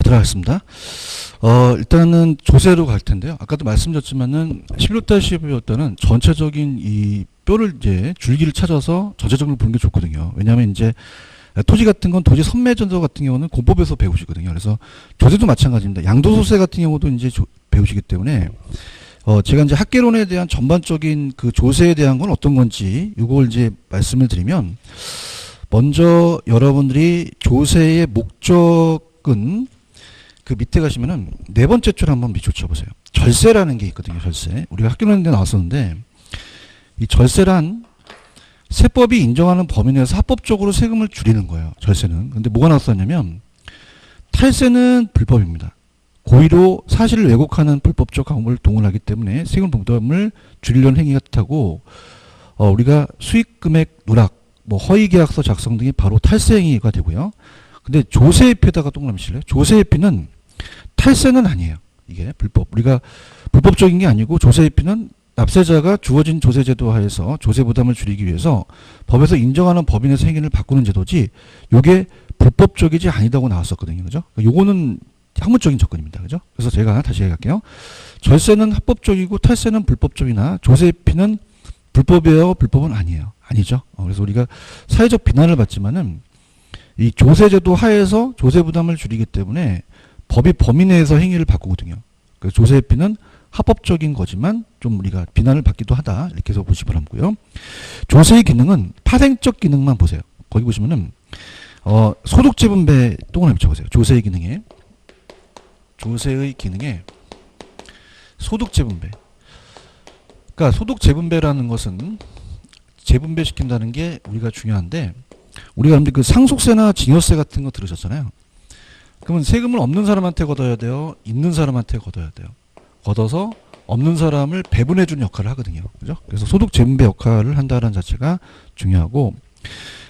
들어가겠습니다. 일단은 조세로 갈 텐데요. 아까도 말씀드렸지만은 16-12였다는 전체적인 이 뼈를 이제 줄기를 찾아서 전체적으로 보는 게 좋거든요. 왜냐하면 이제 토지 같은 건 토지 선매전도 같은 경우는 공법에서 배우시거든요. 그래서 조세도 마찬가지입니다. 양도소세 같은 경우도 이제 배우시기 때문에 제가 이제 학계론에 대한 전반적인 그 조세에 대한 건 어떤 건지 이걸 이제 말씀을 드리면, 먼저 여러분들이 조세의 목적은 그 밑에 가시면은 네 번째 줄 한번 비춰보세요. 절세라는 게 있거든요. 절세. 우리가 학교론에 나왔었는데, 이 절세란 세법이 인정하는 범위 내에서 합법적으로 세금을 줄이는 거예요. 절세는. 근데 뭐가 나왔었냐면, 탈세는 불법입니다. 고의로 사실을 왜곡하는 불법적 강물을 동원하기 때문에 세금 부담을 줄이려는 행위가 뜻하고, 우리가 수익 금액 누락, 뭐 허위 계약서 작성 등이 바로 탈세 행위가 되고요. 근데 조세회피에다가 동그라미 칠래요? 조세회피는 탈세는 아니에요. 이게 불법. 우리가 불법적인 게 아니고, 조세회피는 납세자가 주어진 조세제도 하에서 조세 부담을 줄이기 위해서 법에서 인정하는 법인의 행위를 바꾸는 제도지, 요게 불법적이지 아니다고 나왔었거든요. 그죠? 요거는 학문적인 접근입니다. 그죠? 그래서 제가 다시 얘기할게요. 절세는 합법적이고 탈세는 불법적이나 조세회피는 불법이에요? 불법은 아니에요. 아니죠. 그래서 우리가 사회적 비난을 받지만은 이 조세제도 하에서 조세 부담을 줄이기 때문에 법이 범위 내에서 행위를 바꾸거든요. 그래서 조세회피는 합법적인 거지만 좀 우리가 비난을 받기도 하다. 이렇게 해서 보시기 바라고요. 조세의 기능은 파생적 기능만 보세요. 거기 보시면은 소득재분배 동그라미 쳐보세요. 조세의 기능에 소득재분배. 그러니까 소득재분배라는 것은 재분배시킨다는 게 우리가 중요한데, 우리가 여러분들 그 상속세나 증여세 같은 거 들으셨잖아요. 그러면 세금을 없는 사람한테 걷어야 돼요? 있는 사람한테 걷어야 돼요? 걷어서 없는 사람을 배분해주는 역할을 하거든요. 그죠? 그래서 소득재분배 역할을 한다는 자체가 중요하고,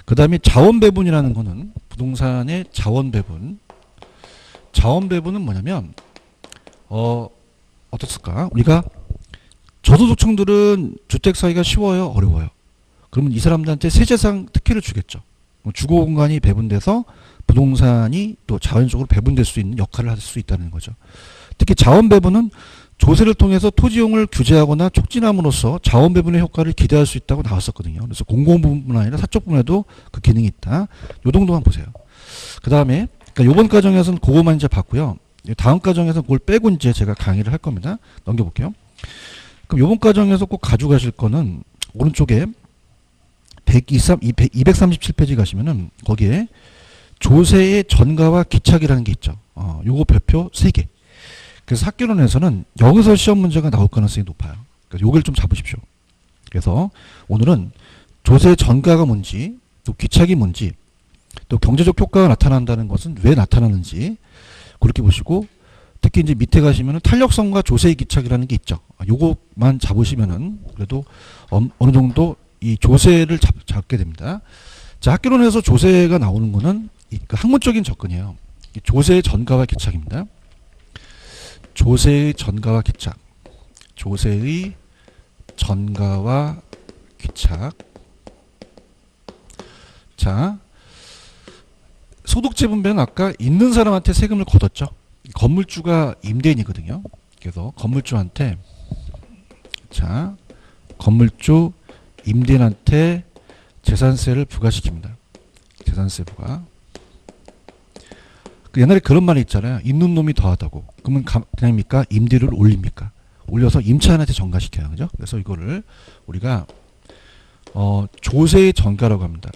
그 다음에 자원배분이라는 거는 부동산의 자원배분. 자원배분은 뭐냐면, 어떻을까? 우리가 저소득층들은 주택 사기가 쉬워요? 어려워요? 그러면 이 사람들한테 세제상 특혜를 주겠죠. 주거 공간이 배분돼서 부동산이 또 자연적으로 배분될 수 있는 역할을 할 수 있다는 거죠. 특히 자원 배분은 조세를 통해서 토지용을 규제하거나 촉진함으로써 자원 배분의 효과를 기대할 수 있다고 나왔었거든요. 그래서 공공부문뿐 아니라 사적부문에도 그 기능이 있다. 요 정도만 보세요. 그 다음에 그러니까 요번 과정에서는 그거만 이제 봤고요. 다음 과정에서 그걸 빼고 이제 제가 강의를 할 겁니다. 넘겨볼게요. 그럼 요번 과정에서 꼭 가져가실 거는 오른쪽에 237페이지 가시면은 거기에 조세의 전가와 기착이라는 게 있죠. 요거 별표 3개. 그래서 학교론에서는 여기서 시험 문제가 나올 가능성이 높아요. 그러니까 요걸 좀 잡으십시오. 그래서 오늘은 조세의 전가가 뭔지, 또 기착이 뭔지, 또 경제적 효과가 나타난다는 것은 왜 나타나는지 그렇게 보시고, 특히 이제 밑에 가시면은 탄력성과 조세의 기착이라는 게 있죠. 요것만 잡으시면은 그래도 어느 정도 이 조세를 잡게 됩니다. 자, 학교론에서 조세가 나오는 거는 그 학문적인 접근이에요. 조세의 전가와 기착입니다. 조세의 전가와 기착. 조세의 전가와 기착. 자, 소득재분배는 아까 있는 사람한테 세금을 걷었죠. 건물주가 임대인이거든요. 그래서 건물주한테, 자, 건물주 임대인한테 재산세를 부과시킵니다. 재산세 부과. 그 옛날에 그런 말이 있잖아요. 있는 놈이 더하다고. 그러면 그냥입니까? 임대료를 올립니까? 올려서 임차인한테 전가시켜요. 그죠? 그래서 이거를 우리가 조세의 전가라고 합니다.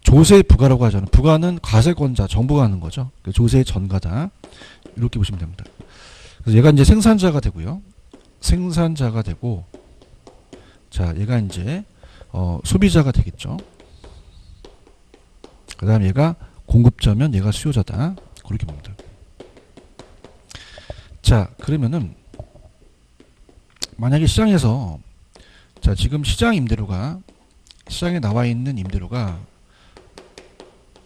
조세의 부과라고 하잖아요. 부과는 과세권자, 정부가 하는 거죠. 조세의 전가다. 이렇게 보시면 됩니다. 그래서 얘가 이제 생산자가 되고요. 생산자가 되고, 자, 얘가 이제 소비자가 되겠죠. 그 다음에 얘가 공급자면 얘가 수요자다. 그렇게 봅니다. 자, 그러면은 만약에 시장에서, 자, 지금 시장 임대료가, 시장에 나와 있는 임대료가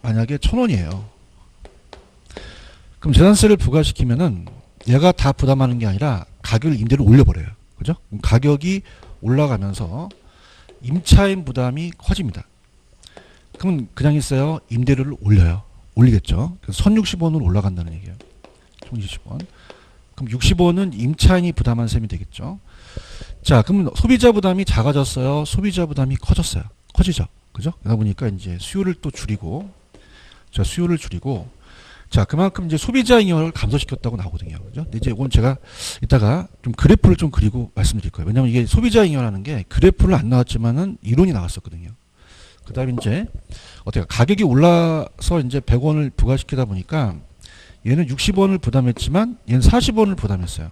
만약에 1,000원이에요. 그럼 재산세를 부과시키면은 얘가 다 부담하는 게 아니라 가격을 임대를 올려버려요. 그죠? 그럼 가격이 올라가면서 임차인 부담이 커집니다. 그러면 그냥 있어요? 임대료를 올려요. 올리겠죠. 그래서 1,060원으로 올라간다는 얘기예요. 총 20원. 그럼 60원은 임차인이 부담한 셈이 되겠죠. 자, 그럼 소비자 부담이 작아졌어요? 소비자 부담이 커졌어요? 커지죠. 그죠? 그러다 보니까 이제 수요를 또 줄이고, 자, 수요를 줄이고, 자, 그만큼 이제 소비자 잉여를 감소시켰다고 나오거든요. 그죠? 근데 이제 이건 제가 이따가 좀 그래프를 좀 그리고 말씀드릴 거예요. 왜냐면 이게 소비자 잉여라는 게 그래프를 안 나왔지만은 이론이 나왔었거든요. 그 다음에 이제 어때요? 가격이 올라서 이제 100원을 부과시키다 보니까 얘는 60원을 부담했지만 얘는 40원을 부담했어요.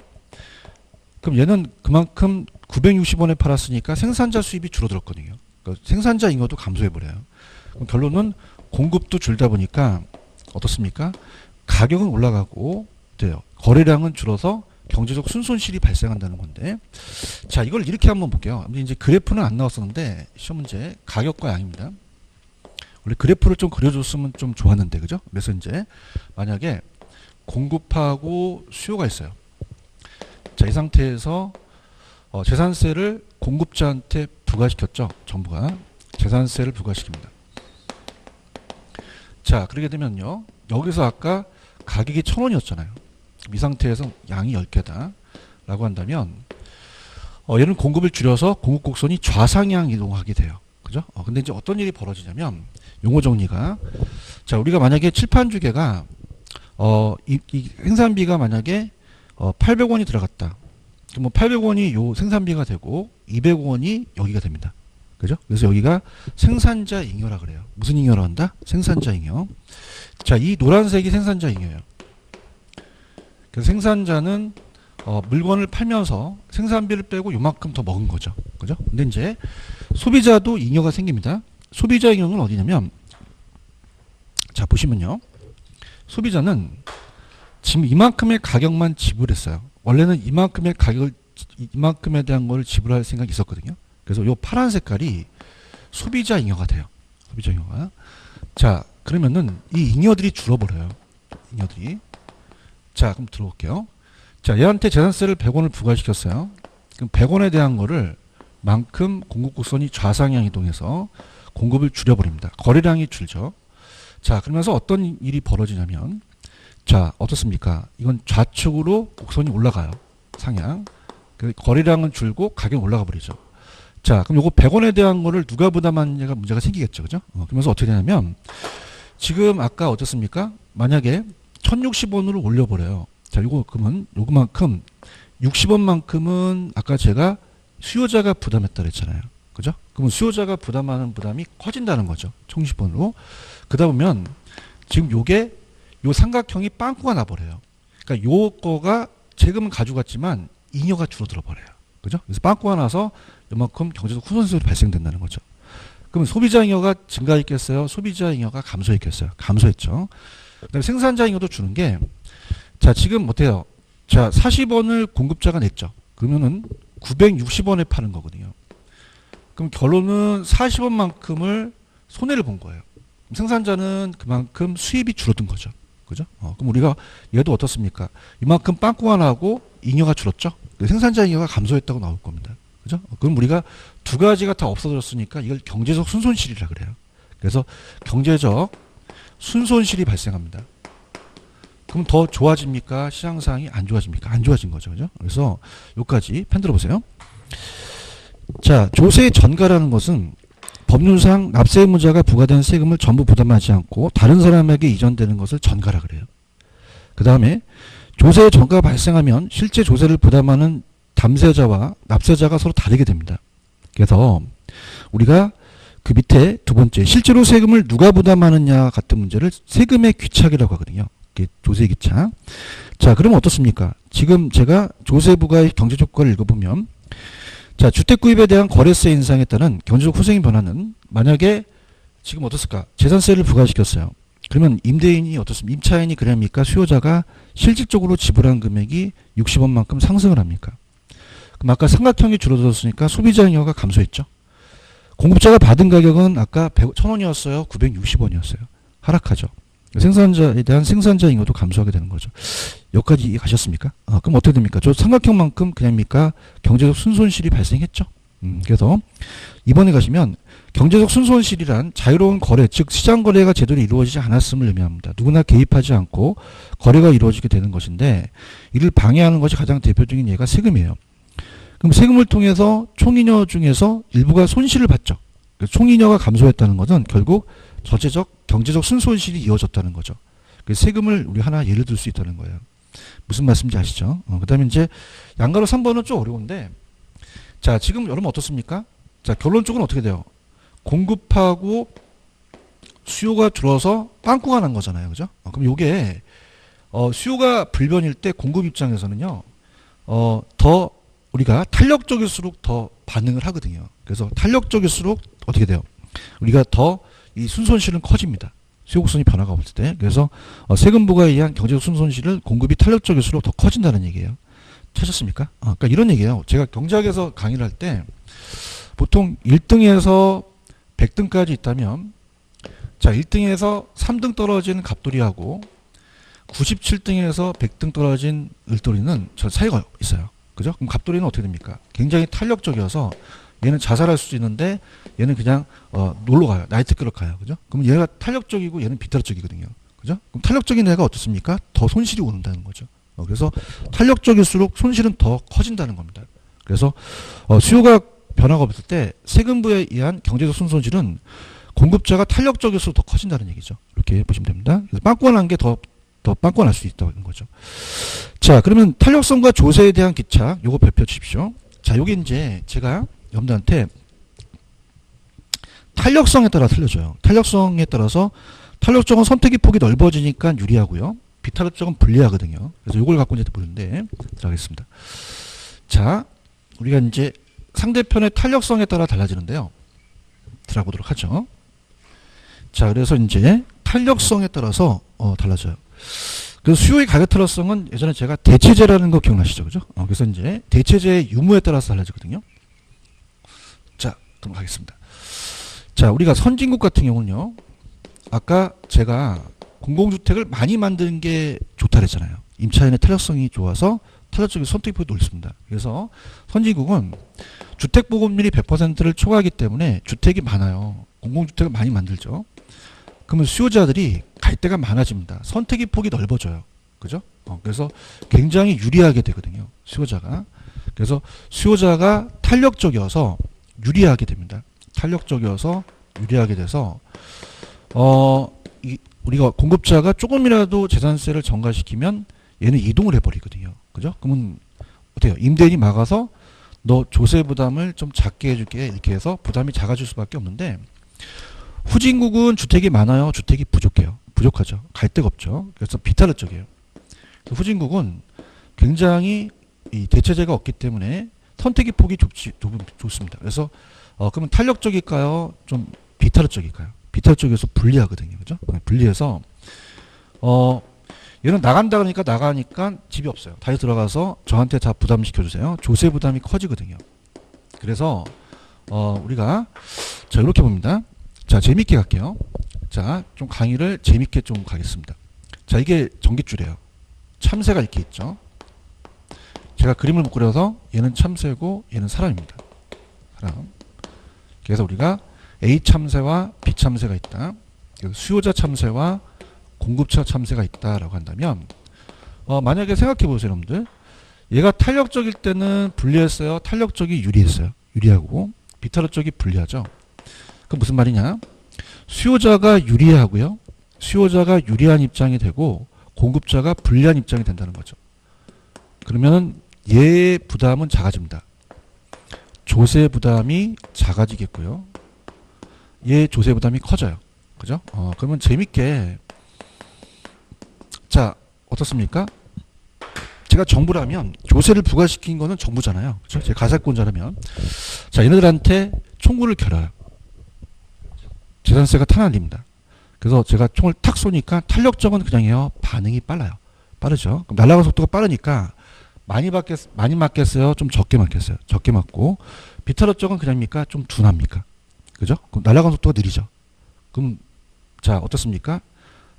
그럼 얘는 그만큼 960원에 팔았으니까 생산자 수입이 줄어들었거든요. 그러니까 생산자 잉여도 감소해버려요. 그럼 결론은 공급도 줄다 보니까 어떻습니까? 가격은 올라가고 돼요. 거래량은 줄어서 경제적 순손실이 발생한다는 건데, 자, 이걸 이렇게 한번 볼게요. 이제 그래프는 안 나왔었는데 시험 문제 가격과 양입니다. 원래 그래프를 좀 그려줬으면 좀 좋았는데, 그죠? 그래서 이제 만약에 공급하고 수요가 있어요. 자, 이 상태에서 재산세를 공급자한테 부과시켰죠. 정부가 재산세를 부과시킵니다. 자, 그렇게 되면요, 여기서 아까 가격이 1,000원이었잖아요. 이 상태에서 양이 10개다 라고 한다면 얘는 공급을 줄여서 공급 곡선이 좌상향 이동하게 돼요. 그죠? 근데 이제 어떤 일이 벌어지냐면 용어 정리가, 자, 우리가 만약에 칠판주계가 이 생산비가 만약에 800원이 들어갔다. 그럼 800원이 요 생산비가 되고 200원이 여기가 됩니다. 그죠? 그래서 여기가 생산자 잉여라 그래요. 무슨 잉여라 한다? 생산자 잉여. 자, 이 노란색이 생산자 잉여예요. 그래서 생산자는 물건을 팔면서 생산비를 빼고 요만큼 더 먹은 거죠. 그죠? 근데 이제 소비자도 잉여가 생깁니다. 소비자 잉여는 어디냐면, 자, 보시면요, 소비자는 지금 이만큼의 가격만 지불했어요. 원래는 이만큼의 가격을, 이만큼에 대한 걸 지불할 생각이 있었거든요. 그래서 요 파란 색깔이 소비자 잉여가 돼요. 소비자 잉여가. 자, 그러면은 이 잉여들이 줄어버려요. 잉여들이. 자, 그럼 들어볼게요. 자, 얘한테 재산세를 100원을 부과시켰어요. 그럼 100원에 대한 거를 만큼 공급 곡선이 좌상향 이동해서 공급을 줄여버립니다. 거래량이 줄죠. 자, 그러면서 어떤 일이 벌어지냐면, 자, 어떻습니까? 이건 좌측으로 곡선이 올라가요. 상향. 거래량은 줄고 가격은 올라가 버리죠. 자, 그럼 요거 100원에 대한 거를 누가 부담하느냐가 문제가 생기겠죠. 그죠? 그러면서 어떻게 되냐면, 지금 아까 어떻습니까? 만약에 1060원으로 올려버려요. 자, 요거, 그러면 요거만큼 60원만큼은 아까 제가 수요자가 부담했다 그랬잖아요. 그죠? 그러면 수요자가 부담하는 부담이 커진다는 거죠. 1060원으로. 그러다 보면 지금 요게 요 삼각형이 빵꾸가 나버려요. 그러니까 요거가 세금은 가져갔지만 잉여가 줄어들어 버려요. 그죠? 그래서 빵꾸가 나서 요만큼 경제적 후손실이 발생된다는 거죠. 그러면 소비자 잉여가 증가했겠어요? 소비자 잉여가 감소했겠어요? 감소했죠. 그다음에 생산자 잉여도 주는 게, 자, 지금 어때요? 자, 40원을 공급자가 냈죠. 그러면은 960원에 파는 거거든요. 그럼 결론은 40원만큼을 손해를 본 거예요. 생산자는 그만큼 수입이 줄어든 거죠. 그죠? 그럼 우리가 얘도 어떻습니까? 이만큼 빵꾸가 나고 잉여가 줄었죠? 생산자 잉여가 감소했다고 나올 겁니다. 그죠? 그럼 우리가 두 가지가 다 없어졌으니까 이걸 경제적 순손실이라 그래요. 그래서 경제적 순손실이 발생합니다. 그럼 더 좋아집니까? 시장 상황이 안 좋아집니까? 안 좋아진 거죠. 그죠? 그래서 여기까지 펜 들어보세요. 자, 조세 전가라는 것은 법률상 납세 의무자가 부과된 세금을 전부 부담하지 않고 다른 사람에게 이전되는 것을 전가라 그래요. 그 다음에 조세 전가가 발생하면 실제 조세를 부담하는 담세자와 납세자가 서로 다르게 됩니다. 그래서 우리가 그 밑에 두 번째, 실제로 세금을 누가 부담하느냐 같은 문제를 세금의 귀착이라고 하거든요. 조세 귀착. 자, 그러면 어떻습니까? 지금 제가 조세부가의 경제조건을 읽어보면, 자, 주택 구입에 대한 거래세 인상에 따른 경제적 후생의 변화는 만약에 지금 어떻습니까? 재산세를 부과시켰어요. 그러면 임대인이 어떻습니까? 임차인이 그럽니까? 수요자가 실질적으로 지불한 금액이 60원만큼 상승을 합니까? 그럼 아까 삼각형이 줄어들었으니까 소비자 잉여가 감소했죠. 공급자가 받은 가격은 아까 1,000원이었어요. 960원이었어요. 하락하죠. 생산자에 대한 생산자 잉여도 감소하게 되는 거죠. 여기까지 가셨습니까? 그럼 어떻게 됩니까? 저 삼각형만큼 그냥입니까? 경제적 순손실이 발생했죠. 그래서 이번에 가시면 경제적 순손실이란 자유로운 거래, 즉 시장 거래가 제대로 이루어지지 않았음을 의미합니다. 누구나 개입하지 않고 거래가 이루어지게 되는 것인데 이를 방해하는 것이 가장 대표적인 예가 세금이에요. 그럼 세금을 통해서 총잉여 중에서 일부가 손실을 봤죠. 총잉여가 감소했다는 것은 결국 전체적 경제적 순손실이 이어졌다는 거죠. 세금을 우리 하나 예를 들 수 있다는 거예요. 무슨 말씀인지 아시죠? 그 다음에 이제 양가로 3번은 좀 어려운데, 자, 지금 여러분 어떻습니까? 자, 결론적으로 어떻게 돼요? 공급하고 수요가 줄어서 빵꾸가 난 거잖아요. 그죠? 그럼 요게, 수요가 불변일 때 공급 입장에서는요, 더 우리가 탄력적일수록 더 반응을 하거든요. 그래서 탄력적일수록 어떻게 돼요? 우리가 더 이 순손실은 커집니다. 수요 곡선이 변화가 없을 때. 그래서 세금 부과에 의한 경제적 순손실은 공급이 탄력적일수록 더 커진다는 얘기예요. 찾았습니까? 그러니까 이런 얘기예요. 제가 경제학에서 강의를 할 때 보통 1등에서 100등까지 있다면, 자, 1등에서 3등 떨어진 갑돌이하고 97등에서 100등 떨어진 을돌이는 저 차이가 있어요. 그죠? 그럼 갑돌이는 어떻게 됩니까? 굉장히 탄력적이어서 얘는 자살할 수도 있는데 얘는 그냥 놀러 가요. 나이트클럽 가요. 그죠? 그럼 얘가 탄력적이고 얘는 비탄력적이거든요. 그죠? 그럼 탄력적인 애가 어떻습니까? 더 손실이 오는다는 거죠. 그래서 탄력적일수록 손실은 더 커진다는 겁니다. 그래서 수요가 변화가 없을 때 세금부에 의한 경제적 순손실은 공급자가 탄력적일수록 더 커진다는 얘기죠. 이렇게 보시면 됩니다. 그래서 빵꾸가 난 게 더 빵꾸가 날 수 있다는 거죠. 자, 그러면 탄력성과 조세에 대한 기착 요거 발표 주십시오. 자, 요게 이제 제가 여러분들한테 탄력성에 따라 틀려져요. 탄력성에 따라서 탄력적은 선택의 폭이 넓어지니까 유리하고요. 비탄력적은 불리하거든요. 그래서 이걸 갖고 이제 보는데 들어가겠습니다. 자, 우리가 이제 상대편의 탄력성에 따라 달라지는데요. 들어보도록 하죠. 자, 그래서 이제 탄력성에 따라서 달라져요. 그래서 수요의 가격 탄력성은 예전에 제가 대체제라는 거 기억나시죠, 그죠? 그래서 이제 대체제의 유무에 따라서 달라지거든요. 자, 그럼 가겠습니다. 자, 우리가 선진국 같은 경우는요. 아까 제가 공공주택을 많이 만드는 게 좋다 그랬잖아요. 임차인의 탄력성이 좋아서 탄력적인 선택폭이 높습니다. 그래서 선진국은 주택 보급률이 100%를 초과하기 때문에 주택이 많아요. 공공주택을 많이 만들죠. 그러면 수요자들이 갈 데가 많아집니다. 선택의 폭이 넓어져요. 그죠? 그래서 굉장히 유리하게 되거든요. 수요자가. 그래서 수요자가 탄력적이어서 유리하게 됩니다. 탄력적이어서 유리하게 돼서 우리가 공급자가 조금이라도 재산세를 전가시키면 얘는 이동을 해버리거든요. 그죠? 그러면 어때요? 임대인이 막아서 너 조세 부담을 좀 작게 해줄게 이렇게 해서 부담이 작아질 수밖에 없는데, 후진국은 주택이 많아요. 주택이 부족해요. 부족하죠. 갈 데가 없죠. 그래서 비탄력적이에요. 후진국은 굉장히 이 대체제가 없기 때문에 선택의 폭이 좋습니다. 그래서 그러면 탄력적일까요? 좀 비탄력적일까요? 비탄력적이어서 불리하거든요. 그죠? 불리해서 얘는 나간다 그러니까 나가니까 집이 없어요. 다시 들어가서 저한테 다 부담 시켜주세요. 조세 부담이 커지거든요. 그래서 우리가 자 이렇게 봅니다. 자, 재밌게 갈게요. 자, 좀 강의를 재밌게 좀 가겠습니다. 자, 이게 전깃줄이에요. 참새가 이렇게 있죠. 제가 그림을 못 그려서 얘는 참새고 얘는 사람입니다. 사람. 그래서 우리가 A 참새와 B 참새가 있다. 수요자 참새와 공급자 참새가 있다라고 한다면, 만약에 생각해 보세요, 여러분들. 얘가 탄력적일 때는 불리했어요. 탄력적이 유리했어요. 유리하고 비탄력적이 불리하죠. 그럼 무슨 말이냐? 수요자가 유리하고요. 수요자가 유리한 입장이 되고 공급자가 불리한 입장이 된다는 거죠. 그러면 얘의 부담은 작아집니다. 조세 부담이 작아지겠고요. 얘 조세 부담이 커져요. 그죠? 그러면 재밌게, 자, 어떻습니까? 제가 정부라면 조세를 부과시킨 거는 정부잖아요. 그죠? 제가 가세권자라면, 자, 얘네들한테 총구를 겨뤄요. 재산세가 탄환입니다. 그래서 제가 총을 탁 쏘니까 탄력적은 그냥요, 반응이 빨라요. 빠르죠? 그럼 날아가는 속도가 빠르니까 많이 맞겠어요? 좀 적게 맞겠어요? 적게 맞고, 비탄력적은 그냥입니까? 좀 둔합니까? 그죠? 그럼 날아가는 속도가 느리죠? 그럼, 자, 어떻습니까?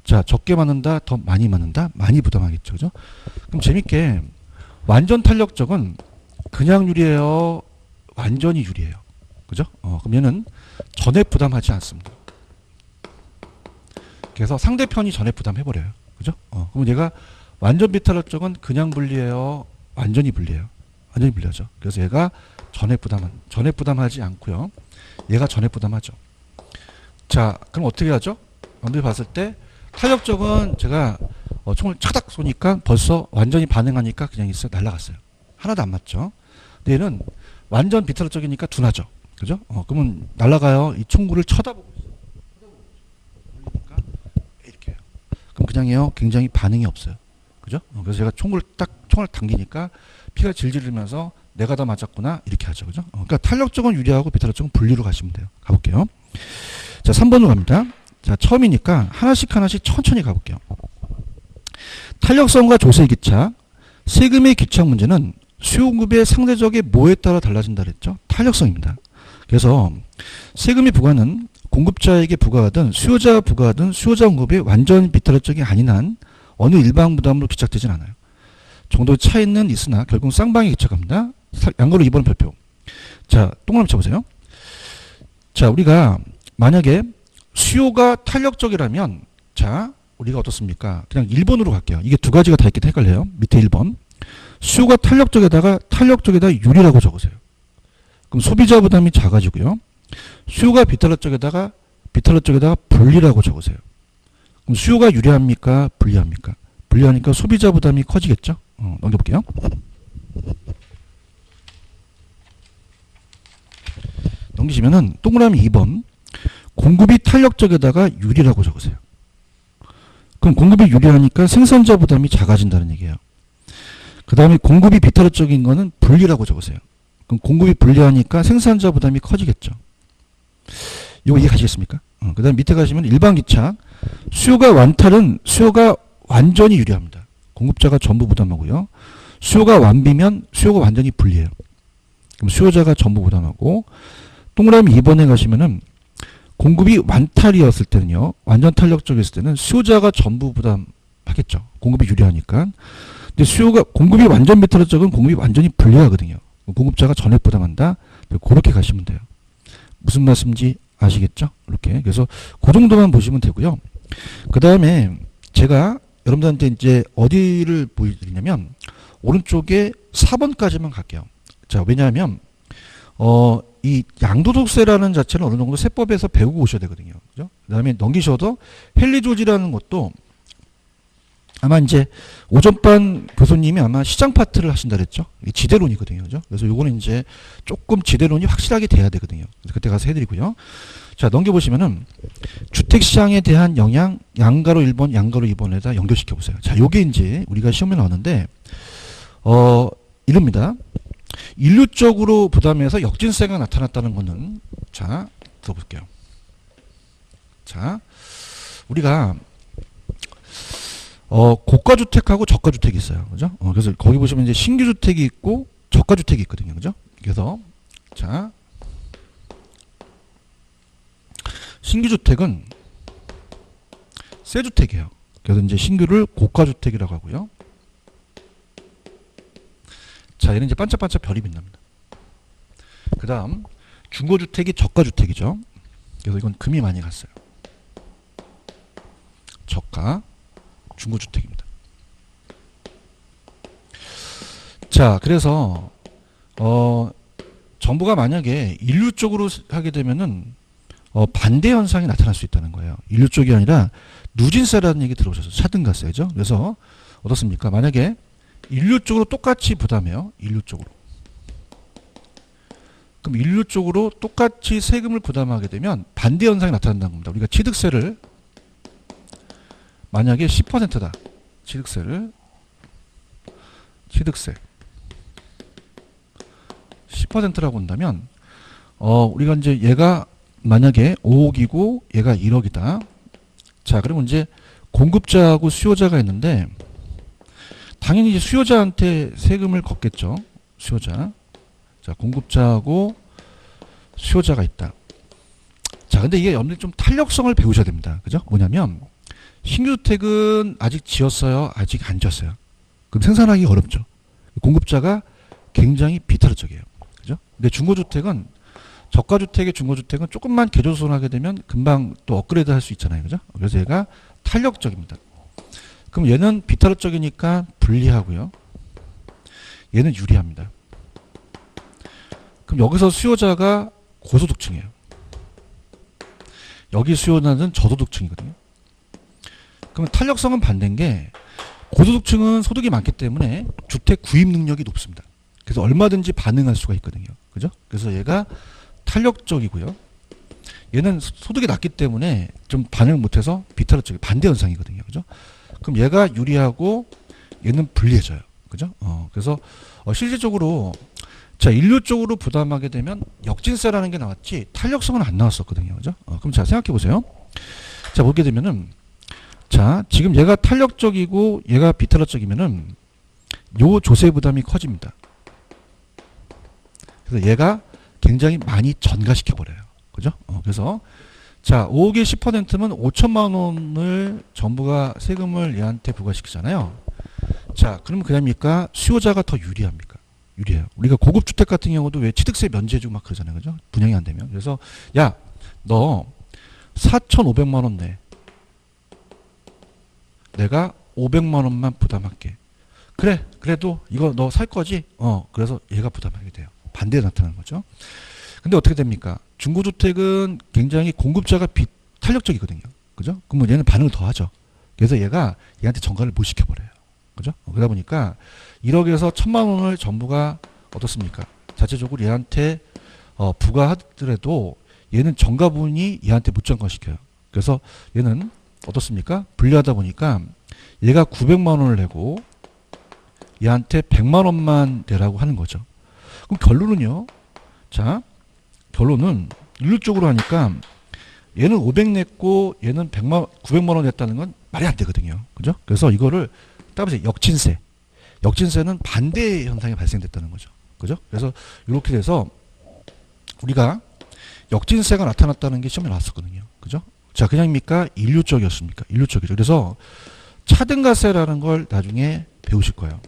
자, 적게 맞는다? 더 많이 맞는다? 많이 부담하겠죠? 그죠? 그럼 재밌게, 완전 탄력적은 그냥 유리해요? 완전히 유리해요? 그죠? 그럼 얘는 전액 부담하지 않습니다. 그래서 상대편이 전액 부담해버려요. 그죠? 그럼 얘가 완전 비탈락적은 그냥 분리해요? 완전히 분리해요? 완전히 분리하죠. 그래서 얘가 전액 부담하지 않고요. 얘가 전액 부담하죠. 자, 그럼 어떻게 하죠? 남들이 봤을 때 탄력적은 제가 총을 차닥 쏘니까 벌써 완전히 반응하니까 그냥 있어요. 날아갔어요. 하나도 안 맞죠. 근데 얘는 완전 비탈력적이니까 둔하죠. 그죠? 그러면 날아가요. 이 총구를 쳐다보고 있어요. 그러니까 이렇게 해요. 그럼 그냥 해요. 굉장히 반응이 없어요. 그죠? 그래서 제가 총을 당기니까 피가 질질 흘리면서 내가 다 맞았구나 이렇게 하죠. 그죠? 그러니까 탄력적은 유리하고 비탄력적은 분리로 가시면 돼요. 가볼게요. 자, 3번으로 갑니다. 자, 처음이니까 하나씩 천천히 가볼게요. 탄력성과 조세 기착, 세금의 기착 문제는 수요급의 상대적의 뭐에 따라 달라진다 그랬죠? 탄력성입니다. 그래서 세금의 부과는 공급자에게 부과하든 수요자 부과하든 수요자 공급이 완전 비탄력적이 아닌 한 어느 일반 부담으로 기착되진 않아요. 정도의 차이는 있으나 결국 쌍방이 기착합니다. 양거로 2번 별표. 자, 동그라미 쳐보세요. 자, 우리가 만약에 수요가 탄력적이라면 자, 우리가 어떻습니까? 그냥 1번으로 갈게요. 이게 두 가지가 다 있기 때문에 헷갈려요. 밑에 1번. 수요가 탄력적에다가 유리라고 적으세요. 그럼 소비자 부담이 작아지고요. 수요가 비탄력적에다가 분리라고 적으세요. 그럼 수요가 유리합니까? 불리합니까? 불리하니까 소비자 부담이 커지겠죠? 넘겨볼게요. 넘기시면은 동그라미 2번 공급이 탄력적에다가 유리라고 적으세요. 그럼 공급이 유리하니까 생산자 부담이 작아진다는 얘기예요. 그 다음에 공급이 비탄력적인 거는 분리라고 적으세요. 그럼 공급이 불리하니까 생산자 부담이 커지겠죠. 이거 이해가시겠습니까? 그 다음에 밑에 가시면 일반 기착 수요가 완탈은 수요가 완전히 유리합니다. 공급자가 전부 부담하고요. 수요가 완비면 수요가 완전히 분리해요. 그럼 수요자가 전부 부담하고 동그라미 2번에 가시면은 공급이 완탈이었을 때는요. 완전 탄력적이었을 때는 수요자가 전부 부담하겠죠. 공급이 유리하니까. 근데 공급이 완전 비탄력적은 공급이 완전히 분리하거든요. 공급자가 전액 부담한다. 그렇게 가시면 돼요. 무슨 말씀인지 아시겠죠? 이렇게. 그래서 그 정도만 보시면 되고요. 그 다음에 제가 여러분들한테 이제 어디를 보여드리냐면 오른쪽에 4번까지만 갈게요. 자, 왜냐하면 이 양도소득세라는 자체는 어느 정도 세법에서 배우고 오셔야 되거든요. 그죠? 그 다음에 넘기셔도 헨리조지라는 것도 아마 이제 오전반 교수님이 아마 시장 파트를 하신다 그랬죠. 지대론이거든요. 그죠? 그래서 요거는 이제 조금 지대론이 확실하게 돼야 되거든요. 그래서 그때 가서 해드리고요. 자, 넘겨보시면은 주택시장에 대한 영향 양가로 1번, 양가로 2번에다 연결시켜 보세요. 자, 요게 이제 우리가 시험에 나왔는데 이럽니다. 인류적으로 부담해서 역진세가 나타났다는 것은 자, 들어볼게요. 자, 우리가 고가주택하고 저가주택이 있어요. 그죠? 그래서 거기 보시면 이제 신규주택이 있고 저가주택이 있거든요. 그죠? 그래서 자, 신규주택은 새 주택이에요. 그래서 이제 신규를 고가주택이라고 하고요. 자, 얘는 이제 반짝반짝 별이 빛납니다. 그 다음 중고주택이 저가주택이죠. 그래서 이건 금이 많이 갔어요. 저가 중고주택입니다. 자, 그래서 정부가 만약에 인류 쪽으로 하게 되면은 반대 현상이 나타날 수 있다는 거예요. 인류 쪽이 아니라 누진세라는 얘기 들어보셨어요. 차등가세죠. 그래서 어떻습니까? 만약에 인류 쪽으로 똑같이 부담해요. 인류 쪽으로. 그럼 인류 쪽으로 똑같이 세금을 부담하게 되면 반대 현상이 나타난다는 겁니다. 우리가 취득세를 만약에 10%다. 취득세 10%라고 한다면 우리가 이제 얘가 만약에 5억이고 얘가 1억이다. 자, 그러면 이제 공급자하고 수요자가 있는데 당연히 이제 수요자한테 세금을 걷겠죠. 수요자. 자, 공급자하고 수요자가 있다. 자, 근데 이게 여러분들 좀 탄력성을 배우셔야 됩니다. 그죠? 뭐냐면 신규주택은 아직 지었어요? 아직 안 지었어요? 그럼 생산하기 어렵죠. 공급자가 굉장히 비탄력적이에요. 그죠? 근데 중고주택은 저가주택의 중고주택은 조금만 개조선하게 되면 금방 또 업그레이드 할 수 있잖아요. 그죠? 그래서 얘가 탄력적입니다. 그럼 얘는 비탄력적이니까 불리하고요. 얘는 유리합니다. 그럼 여기서 수요자가 고소득층이에요. 여기 수요자는 저소득층이거든요. 그러면 탄력성은 반대인 게 고소득층은 소득이 많기 때문에 주택 구입 능력이 높습니다. 그래서 얼마든지 반응할 수가 있거든요. 그죠? 그래서 얘가 탄력적이고요. 얘는 소득이 낮기 때문에 좀 반응을 못해서 비탄력적인 반대 현상이거든요. 그죠? 그럼 얘가 유리하고 얘는 불리해져요. 그죠? 그래서 실질적으로 자, 인류 쪽으로 부담하게 되면 역진세라는 게 나왔지 탄력성은 안 나왔었거든요. 그죠? 그럼 자, 생각해 보세요. 자, 보게 되면은 자, 지금 얘가 탄력적이고 얘가 비탄력적이면은 요 조세 부담이 커집니다. 그래서 얘가 굉장히 많이 전가시켜 버려요. 그죠? 그래서 자, 5억에 10%면 5천만 원을 정부가 세금을 얘한테 부과시키잖아요. 자, 그러면 그럽니까? 수요자가 더 유리합니까? 유리해요. 우리가 고급 주택 같은 경우도 왜 취득세 면제해주고 막 그러잖아요. 그죠? 분양이 안 되면. 그래서 야, 너 4,500만 원 내. 내가 500만 원만 부담할게. 그래, 그래도 이거 너 살 거지? 그래서 얘가 부담하게 돼요. 반대에 나타나는 거죠. 근데 어떻게 됩니까? 중고주택은 굉장히 공급자가 비탄력적이거든요. 그죠? 그러면 얘는 반응을 더 하죠. 그래서 얘가 얘한테 전가를 못 시켜버려요. 그죠? 그러다 보니까 1억에서 1,000만 원을 정부가 어떻습니까? 자체적으로 얘한테 부과하더라도 얘는 전가 부분이 얘한테 못 전가시켜요. 그래서 얘는 어떻습니까? 불리하다 보니까 얘가 900만 원을 내고 얘한테 100만 원만 내라고 하는 거죠. 그럼 결론은요. 자, 결론은 일률적으로 하니까 얘는 500 냈고 얘는 900만 원 냈다는 건 말이 안 되거든요. 그죠? 그래서 이거를 따라서 역진세. 역진세는 반대 현상이 발생됐다는 거죠. 그죠? 그래서 이렇게 돼서 우리가 역진세가 나타났다는 게 시험에 나왔었거든요. 그죠? 자, 그냥입니까? 인류적이었습니까? 인류적이죠. 그래서 차등가세라는 걸 나중에 배우실 거예요.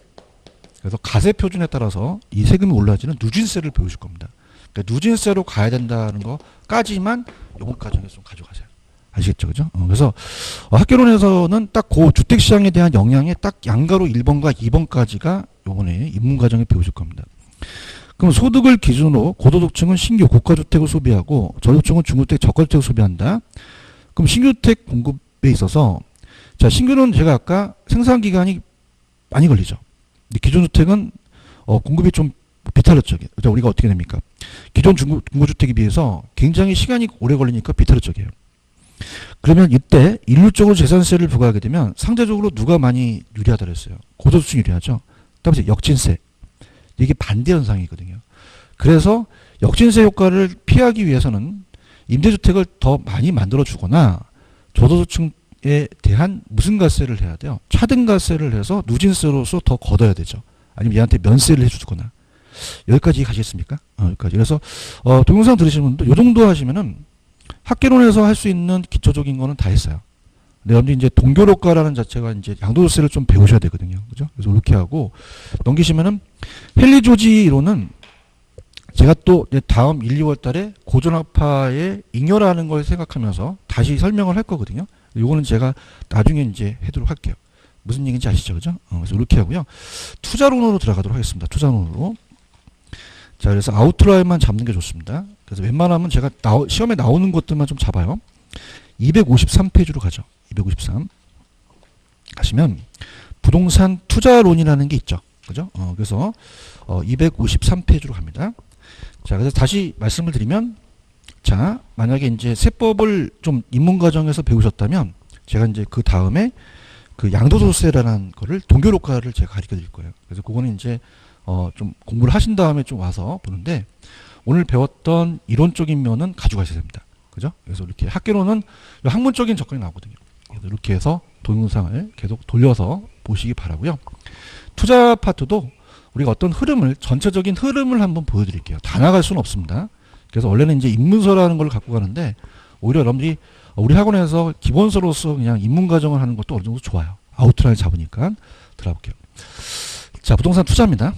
그래서 가세 표준에 따라서 이 세금이 올라지는 누진세를 배우실 겁니다. 그러니까 누진세로 가야 된다는 거까지만 이번 과정에서 좀 가져가세요. 아시겠죠? 그죠? 그래서 학개론에서는 딱 그 주택시장에 대한 영향에 딱 양가로 1번과 2번까지가 요번에 입문과정에 배우실 겁니다. 그럼 소득을 기준으로 고소득층은 신규 고가주택을 소비하고 저소득층은 중고주택 저가주택을 소비한다. 그럼 신규주택 공급에 있어서 자, 신규는 제가 아까 생산기간이 많이 걸리죠. 근데 기존주택은 공급이 좀 비탄력적이에요. 우리가 어떻게 됩니까? 기존 중고주택에 비해서 굉장히 시간이 오래 걸리니까 비탄력적이에요. 그러면 이때 일률적으로 재산세를 부과하게 되면 상대적으로 누가 많이 유리하다 그랬어요? 고소득층이 유리하죠. 그다음에 역진세. 이게 반대 현상이거든요. 그래서 역진세 효과를 피하기 위해서는 임대주택을 더 많이 만들어주거나 저소득층에 대한 무슨 가세를 해야 돼요? 차등가세를 해서 누진세로서 더 걷어야 되죠. 아니면 얘한테 면세를 해주거나. 여기까지 가시겠습니까? 여기까지. 그래서 동영상 들으시는 분도 요 정도 하시면은 학개론에서 할 수 있는 기초적인 거는 다 했어요. 근데 여러분들 이제 동결효과라는 자체가 이제 양도소득세를 좀 배우셔야 되거든요. 그죠? 그래서 이렇게 하고 넘기시면은 헨리 조지 이론은 제가 또 다음 1, 2월 달에 고전학파의 잉여라는 걸 생각하면서 다시 설명을 할 거거든요. 요거는 제가 나중에 이제 해도록 할게요. 무슨 얘기인지 아시죠? 그죠? 그래서 이렇게 하고요. 투자론으로 들어가도록 하겠습니다. 투자론으로. 자, 그래서 아웃라인만 잡는 게 좋습니다. 그래서 웬만하면 제가 시험에 나오는 것들만 좀 잡아요. 253페이지로 가죠. 253. 가시면 부동산 투자론이라는 게 있죠. 그죠? 그래서 253페이지로 갑니다. 자, 그래서 다시 말씀을 드리면 자, 만약에 이제 세법을 좀 입문 과정에서 배우셨다면 제가 이제 그 다음에 그 양도소득세라는 거를 동결효과를 제가 가르쳐 드릴 거예요. 그래서 그거는 이제 좀 공부를 하신 다음에 좀 와서 보는데 오늘 배웠던 이론적인 면은 가져가셔야 됩니다. 그죠? 그래서 이렇게 학개론은 학문적인 접근이 나오거든요. 그래서 이렇게 해서 동영상을 계속 돌려서 보시기 바라고요. 투자 파트도 우리가 어떤 흐름을 전체적인 흐름을 한번 보여드릴게요. 다 나갈 수는 없습니다. 그래서 원래는 이제 입문서라는 걸 갖고 가는데 오히려 여러분들이 우리 학원에서 기본서로서 그냥 입문 과정을 하는 것도 어느 정도 좋아요. 아웃라인 잡으니까 들어가 볼게요. 자, 부동산 투자입니다.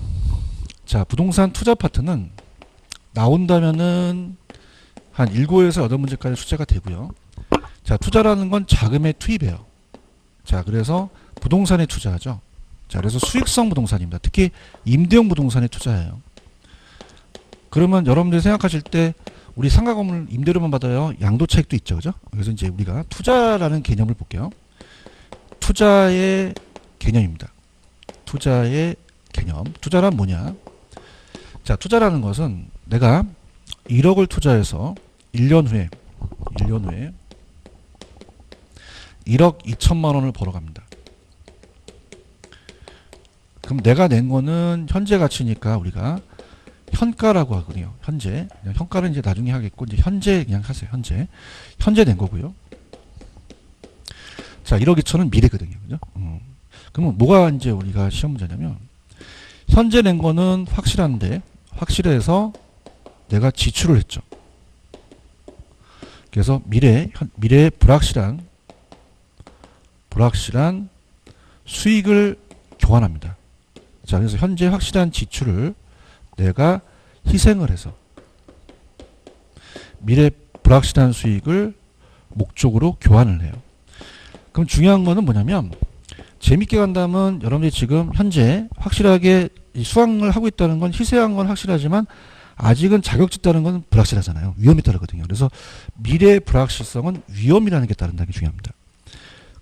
자, 부동산 투자 파트는 나온다면은 한 7에서 8문제까지 출제가 되고요. 자, 투자라는 건 자금의 투입이에요. 자, 그래서 부동산에 투자하죠. 자, 그래서 수익성 부동산입니다. 특히 임대용 부동산에 투자해요. 그러면 여러분들이 생각하실 때 우리 상가 건물 임대료만 받아요. 양도 차익도 있죠. 그죠? 그래서 이제 우리가 투자라는 개념을 볼게요. 투자의 개념입니다. 투자의 개념. 투자란 뭐냐? 자, 투자라는 것은 내가 1억을 투자해서 1년 후에 1억 2천만 원을 벌어갑니다. 그럼 내가 낸 거는 현재 가치니까 우리가 현가라고 하거든요. 현재. 그냥 현가는 이제 나중에 하겠고, 이제 현재 그냥 하세요. 현재 낸 거고요. 자, 1억 2천은 미래거든요. 그죠? 그러면 뭐가 이제 우리가 시험 문제냐면, 현재 낸 거는 확실한데, 확실해서 내가 지출을 했죠. 그래서 미래의 불확실한 수익을 교환합니다. 자, 그래서 현재 확실한 지출을 내가 희생을 해서 미래 불확실한 수익을 목적으로 교환을 해요. 그럼 중요한 거는 뭐냐면, 재밌게 간다면 여러분들이 지금 현재 확실하게 수강을 하고 있다는 건, 희생한 건 확실하지만 아직은 자격증 따는 건 불확실하잖아요. 위험이 따르거든요. 그래서 미래 불확실성은 위험이라는 게 따른다는 게 중요합니다.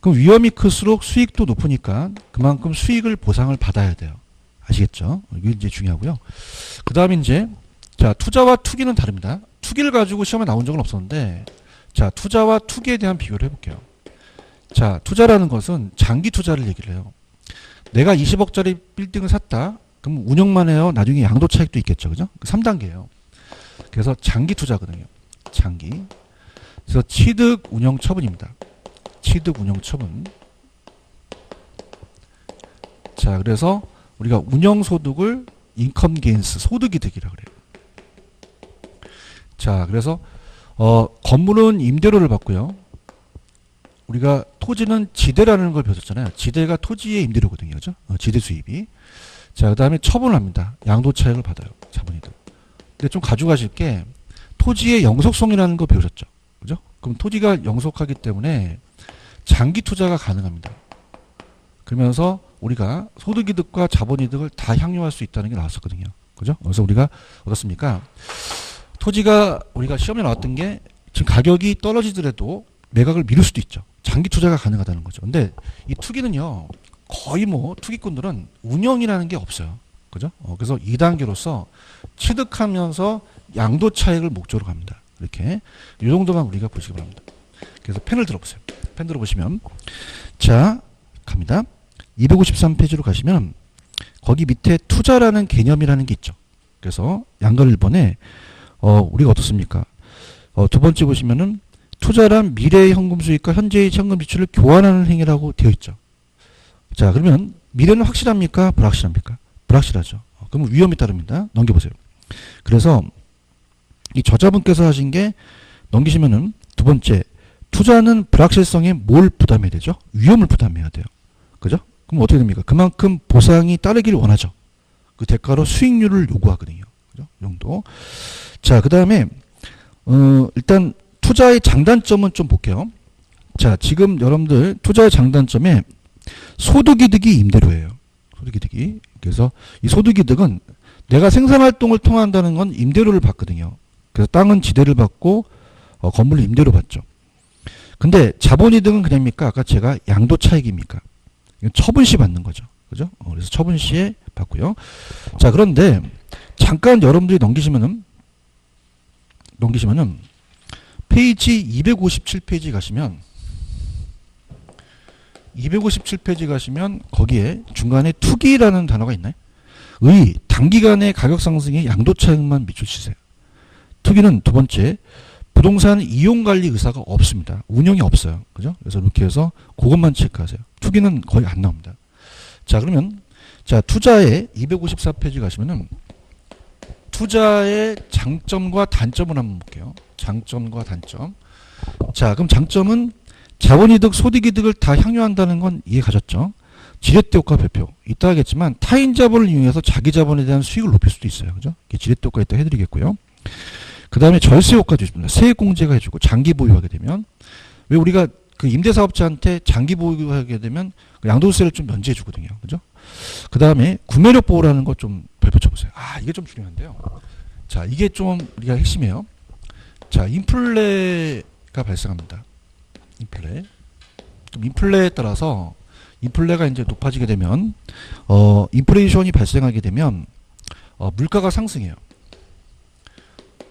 그럼 위험이 클수록 수익도 높으니까 그만큼 수익을 보상을 받아야 돼요. 아시겠죠? 이게 이제 중요하고요. 그 다음에 이제, 자, 투자와 투기는 다릅니다. 투기를 가지고 시험에 나온 적은 없었는데, 자, 투자와 투기에 대한 비교를 해볼게요. 자, 투자라는 것은 장기 투자를 얘기를 해요. 내가 20억짜리 빌딩을 샀다. 그럼 운영만 해요. 나중에 양도 차익도 있겠죠. 그죠? 3단계예요. 그래서 장기 투자거든요. 장기. 그래서 취득 운영 처분입니다. 취득 운영 처분. 자, 그래서 우리가 운영소득을 인컴 게인스, 소득이득이라고 그래요. 자, 그래서 건물은 임대료를 받고요. 우리가 토지는 지대라는 걸 배웠잖아요. 지대가 토지의 임대료거든요. 그죠? 지대 수입이. 자, 그 다음에 처분을 합니다. 양도 차익을 받아요. 자본이득. 근데 좀 가져가실 게, 토지의 영속성이라는 거 배우셨죠? 그죠? 그럼 토지가 영속하기 때문에 장기 투자가 가능합니다. 그러면서 우리가 소득이득과 자본이득을 다 향유할 수 있다는 게 나왔었거든요. 그죠? 그래서 우리가 어떻습니까? 토지가 우리가 시험에 나왔던 게, 지금 가격이 떨어지더라도 매각을 미룰 수도 있죠. 장기 투자가 가능하다는 거죠. 근데 이 투기는요, 거의 뭐 투기꾼들은 운영이라는 게 없어요. 그죠? 그래서 2단계로서 취득하면서 양도 차익을 목적으로 갑니다. 이렇게. 이 정도만 우리가 보시기 바랍니다. 그래서 펜을 들어보세요. 펜 들어보시면, 자, 갑니다. 253페이지로 가시면 거기 밑에 투자라는 개념이라는 게 있죠. 그래서 양걸 1번에 우리가 어떻습니까? 두 번째 보시면은 투자란 미래의 현금 수익과 현재의 현금 지출을 교환하는 행위라고 되어 있죠. 자, 그러면 미래는 확실합니까? 불확실합니까? 불확실하죠. 그러면 위험이 따릅니다. 넘겨보세요. 그래서 이 저자분께서 하신 게, 넘기시면은 두 번째, 투자는 불확실성에 뭘 부담해야 되죠? 위험을 부담해야 돼요. 그죠? 그럼 어떻게 됩니까? 그만큼 보상이 따르기를 원하죠. 그 대가로 수익률을 요구하거든요. 그죠? 이 정도. 자, 그 다음에 일단 투자의 장단점은 좀 볼게요. 자, 지금 여러분들 투자의 장단점에 소득이득이 임대료예요. 소득이득이. 그래서 이 소득이득은 내가 생산활동을 통한다는 건 임대료를 받거든요. 그래서 땅은 지대를 받고 건물을 임대료 받죠. 근데 자본이득은 그냥입니까? 아까 제가 양도차익입니까? 이건 처분시 받는 거죠. 그죠? 그래서 처분시에 받고요. 자, 그런데 잠깐 여러분들이 넘기시면은 페이지 257페이지 가시면 257페이지 가시면 거기에 중간에 투기라는 단어가 있나요? 단기간의 가격 상승에 양도 차익만 미칠 시세요. 투기는 두 번째, 부동산 이용 관리 의사가 없습니다. 운영이 없어요. 그죠? 그래서 이렇게 해서 그것만 체크하세요. 투기는 거의 안 나옵니다. 자, 그러면 자, 투자의 254페이지 가시면은 투자의 장점과 단점을 한번 볼게요. 장점과 단점. 자, 그럼 장점은 자본이득, 소득이득을 다 향유한다는 건 이해 가셨죠? 지렛대 효과 별표. 이따 하겠지만 타인 자본을 이용해서 자기 자본에 대한 수익을 높일 수도 있어요. 그죠? 지렛대 효과 이따 해드리겠고요. 그 다음에 절세 효과도 있습니다. 세액공제가 해주고 장기 보유하게 되면 왜 우리가 그 임대사업자한테 장기 보유하게 되면 양도세를 좀 면제해 주거든요. 그죠? 그 다음에 구매력 보호라는 거 좀 별표 쳐보세요. 아, 이게 좀 중요한데요. 자, 이게 좀 우리가 핵심이에요. 자, 인플레가 발생합니다. 인플레. 그럼 인플레에 따라서 인플레가 이제 높아지게 되면 인플레이션이 발생하게 되면 물가가 상승해요.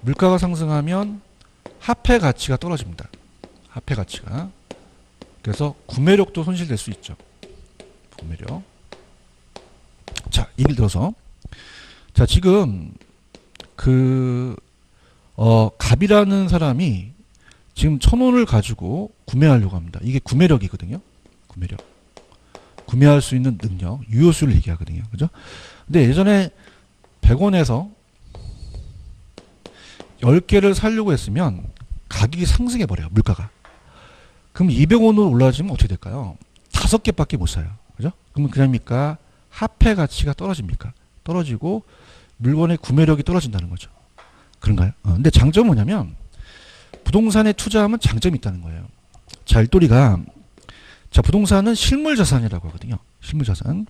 물가가 상승하면 화폐 가치가 떨어집니다. 화폐 가치가. 그래서 구매력도 손실될 수 있죠. 구매력. 자, 예를 들어서 자, 지금 갑이라는 사람이 지금 1,000원을 가지고 구매하려고 합니다. 이게 구매력이거든요. 구매력. 구매할 수 있는 능력, 유효수를 얘기하거든요. 그죠? 근데 예전에 100원에서 10개를 사려고 했으면 가격이 상승해버려요. 물가가. 그럼 200원으로 올라지면 어떻게 될까요? 5개밖에 못 사요. 그죠? 그러면 그럽니까? 화폐 가치가 떨어집니까? 떨어지고 물건의 구매력이 떨어진다는 거죠. 그런가요? 근데 장점은 뭐냐면 부동산에 투자하면 장점이 있다는 거예요. 자, 일돌이가 자, 부동산은 실물자산이라고 하거든요. 실물자산.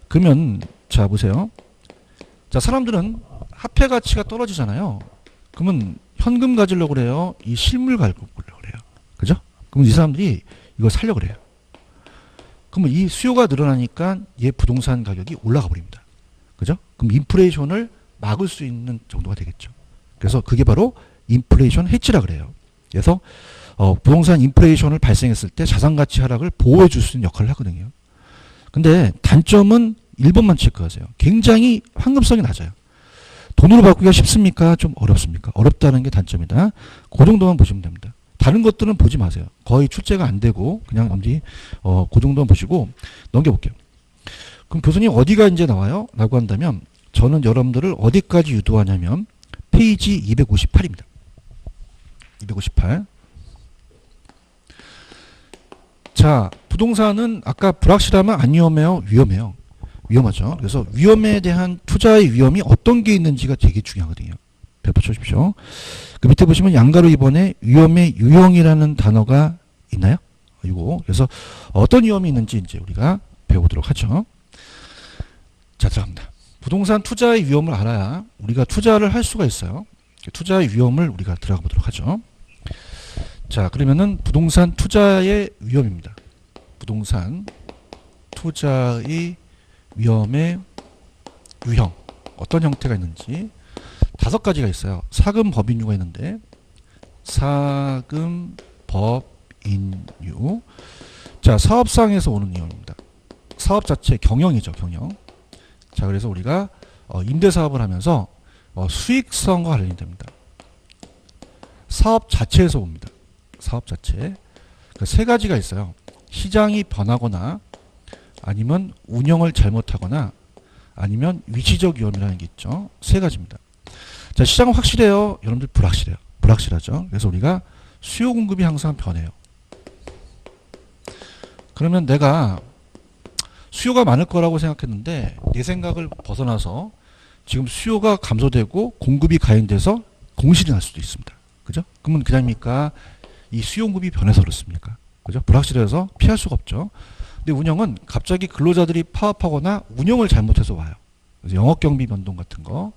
그러면 자, 보세요. 자, 사람들은 화폐 가치가 떨어지잖아요. 그러면 현금 가지려고 그래요? 이 실물 가지려고 그래요? 그죠? 그럼 이 사람들이 이걸 사려고 그래요. 그러면 이 수요가 늘어나니까 얘 부동산 가격이 올라가 버립니다. 그죠? 그럼 인플레이션을 막을 수 있는 정도가 되겠죠. 그래서 그게 바로 인플레이션 해지라 그래요. 그래서 부동산 인플레이션을 발생했을 때 자산가치 하락을 보호해 줄 수 있는 역할을 하거든요. 근데 단점은 1번만 체크하세요. 굉장히 황금성이 낮아요. 돈으로 바꾸기가 쉽습니까? 좀 어렵습니까? 어렵다는 게 단점이다. 그 정도만 보시면 됩니다. 다른 것들은 보지 마세요. 거의 출제가 안 되고 그냥 그 정도만 보시고 넘겨볼게요. 그럼 교수님 어디가 이제 나와요? 라고 한다면 저는 여러분들을 어디까지 유도하냐면 페이지 258입니다. 258. 자, 부동산은 아까 불확실하면 안 위험해요? 위험해요. 위험하죠. 그래서 위험에 대한 투자의 위험이 어떤 게 있는지가 되게 중요하거든요. 별표 쳐주십시오. 그 밑에 보시면 양가로 2번에 위험의 유형이라는 단어가 있나요? 이거. 그래서 어떤 위험이 있는지 이제 우리가 배워보도록 하죠. 자, 들어갑니다. 부동산 투자의 위험을 알아야 우리가 투자를 할 수가 있어요. 투자의 위험을 우리가 들어가 보도록 하죠. 자, 그러면은 부동산 투자의 위험입니다. 부동산 투자의 위험의 유형. 어떤 형태가 있는지 5가지가 있어요. 사금 법인유가 있는데 사금 법인유. 자, 사업상에서 오는 위험입니다. 사업 자체 경영이죠. 경영. 자, 그래서 우리가 임대사업을 하면서 수익성과 관련이 됩니다. 사업 자체에서 옵니다. 사업 자체. 그러니까 3가지가 있어요. 시장이 변하거나 아니면 운영을 잘못하거나 아니면 위치적 위험이라는 게 있죠. 3가지입니다. 자, 시장은 확실해요? 여러분들 불확실해요. 불확실하죠. 그래서 우리가 수요 공급이 항상 변해요. 그러면 내가 수요가 많을 거라고 생각했는데 내 생각을 벗어나서 지금 수요가 감소되고 공급이 가행돼서 공실이 날 수도 있습니다. 그죠? 그러면 그냥입니까? 이 수요 공급이 변해서 그렇습니까? 그죠? 불확실해서 피할 수가 없죠. 근데 운영은 갑자기 근로자들이 파업하거나 운영을 잘못해서 와요. 그래서 영업 경비 변동 같은 거.